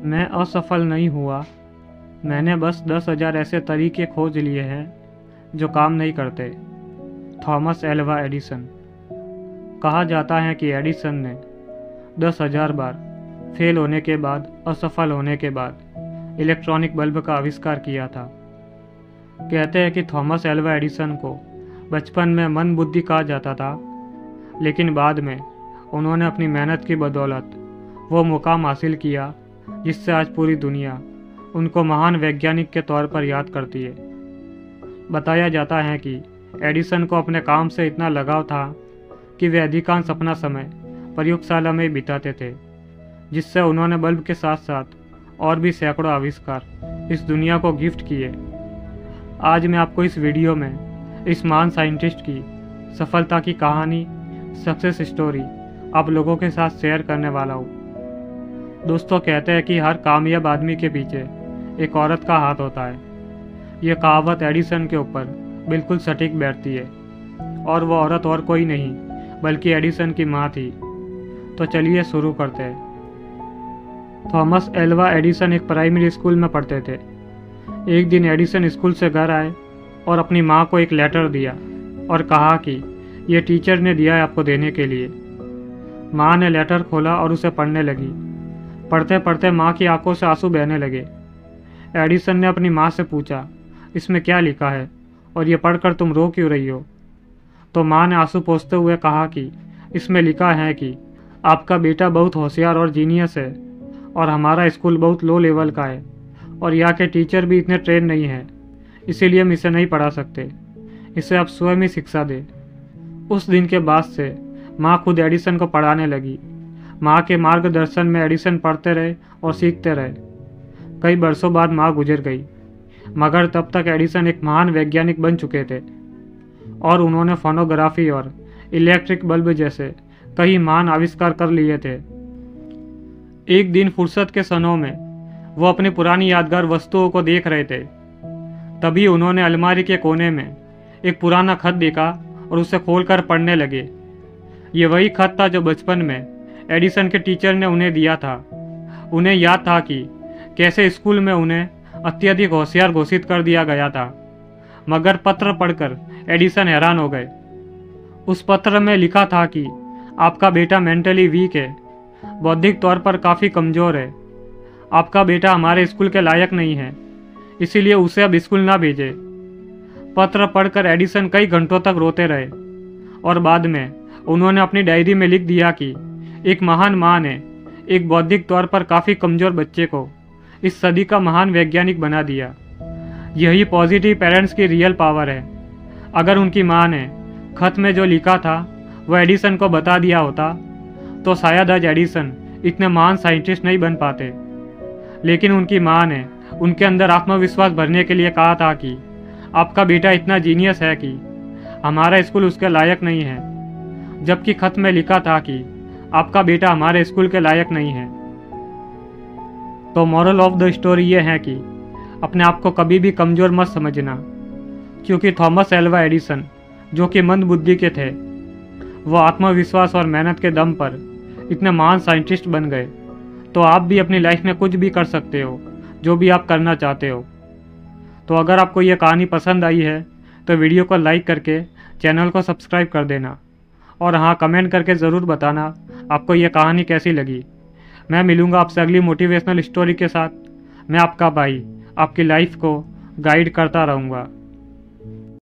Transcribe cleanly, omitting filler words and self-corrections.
मैं असफल नहीं हुआ। मैंने बस 10,000 ऐसे तरीके खोज लिए हैं जो काम नहीं करते। Thomas Alva Edison. कहा जाता है कि एडिसन ने 10,000 बार फेल होने के बाद, असफल होने के बाद इलेक्ट्रॉनिक बल्ब का आविष्कार किया था। कहते हैं कि थॉमस एल्वा एडिसन को बचपन में मंद बुद्धि कहा जाता था, लेकिन बाद में उन्होंने अपनी मेहनत की बदौलत वो मुकाम हासिल किया जिससे आज पूरी दुनिया उनको महान वैज्ञानिक के तौर पर याद करती है। बताया जाता है कि एडिसन को अपने काम से इतना लगाव था कि वे अधिकांश अपना समय प्रयोगशाला में बिताते थे, जिससे उन्होंने बल्ब के साथ साथ और भी सैकड़ों आविष्कार इस दुनिया को गिफ्ट किए। आज मैं आपको इस वीडियो में इस महान साइंटिस्ट की सफलता की कहानी, सक्सेस स्टोरी आप लोगों के साथ शेयर करने वाला हूँ। दोस्तों, कहते हैं कि हर कामयाब आदमी के पीछे एक औरत का हाथ होता है। ये कहावत एडिसन के ऊपर बिल्कुल सटीक बैठती है, और वो औरत और कोई नहीं बल्कि एडिसन की माँ थी। तो चलिए शुरू करते हैं। थॉमस एल्वा एडिसन एक प्राइमरी स्कूल में पढ़ते थे। एक दिन एडिसन स्कूल से घर आए और अपनी माँ को एक लेटर दिया और कहा कि ये टीचर ने दिया है आपको देने के लिए। माँ ने लेटर खोला और उसे पढ़ने लगी। पढ़ते पढ़ते माँ की आंखों से आंसू बहने लगे। एडिसन ने अपनी माँ से पूछा, इसमें क्या लिखा है और ये पढ़कर तुम रो क्यों रही हो? तो माँ ने आंसू पोंछते हुए कहा कि इसमें लिखा है कि आपका बेटा बहुत होशियार और जीनियस है, और हमारा स्कूल बहुत लो लेवल का है, और यहाँ के टीचर भी इतने ट्रेन नहीं हैं, इसीलिए हम इसे नहीं पढ़ा सकते। इसे आप स्वयं ही शिक्षा दें। उस दिन के बाद से माँ खुद एडिसन को पढ़ाने लगी। माँ के मार्गदर्शन में एडिसन पढ़ते रहे और सीखते रहे। कई बरसों बाद माँ गुजर गई, मगर तब तक एडिसन एक महान वैज्ञानिक बन चुके थे और उन्होंने फोनोग्राफी और इलेक्ट्रिक बल्ब जैसे कई महान आविष्कार कर लिए थे। एक दिन फुर्सत के क्षणों में वो अपनी पुरानी यादगार वस्तुओं को देख रहे थे। तभी उन्होंने अलमारी के कोने में एक पुराना खत देखा और उसे खोलकर पढ़ने लगे। ये वही खत था जो बचपन में एडिसन के टीचर ने उन्हें दिया था। उन्हें याद था कि कैसे स्कूल में उन्हें अत्यधिक होशियार घोषित कर दिया गया था, मगर पत्र पढ़कर एडिसन हैरान हो गए। उस पत्र में लिखा था कि आपका बेटा मेंटली वीक है, बौद्धिक तौर पर काफ़ी कमज़ोर है। आपका बेटा हमारे स्कूल के लायक नहीं है, इसीलिए उसे अब स्कूल ना भेजें। पत्र पढ़कर एडिसन कई घंटों तक रोते रहे और बाद में उन्होंने अपनी डायरी में लिख दिया कि एक महान माँ ने एक बौद्धिक तौर पर काफ़ी कमज़ोर बच्चे को इस सदी का महान वैज्ञानिक बना दिया। यही पॉजिटिव पेरेंट्स की रियल पावर है। अगर उनकी माँ ने खत में जो लिखा था वह एडिसन को बता दिया होता तो शायद आज एडिसन इतने महान साइंटिस्ट नहीं बन पाते। लेकिन उनकी माँ ने उनके अंदर आत्मविश्वास भरने के लिए कहा था कि आपका बेटा इतना जीनियस है कि हमारा स्कूल उसके लायक नहीं है, जबकि खत में लिखा था कि आपका बेटा हमारे स्कूल के लायक नहीं है। तो मॉरल ऑफ द स्टोरी ये है कि अपने आप को कभी भी कमज़ोर मत समझना, क्योंकि थॉमस एल्वा एडिसन जो कि मंद बुद्धि के थे, वो आत्मविश्वास और मेहनत के दम पर इतने महान साइंटिस्ट बन गए। तो आप भी अपनी लाइफ में कुछ भी कर सकते हो, जो भी आप करना चाहते हो। तो अगर आपको ये कहानी पसंद आई है तो वीडियो को लाइक करके चैनल को सब्सक्राइब कर देना, और हाँ, कमेंट करके ज़रूर बताना आपको ये कहानी कैसी लगी। मैं मिलूँगा आपसे अगली मोटिवेशनल स्टोरी के साथ। मैं आपका भाई आपकी लाइफ को गाइड करता रहूँगा।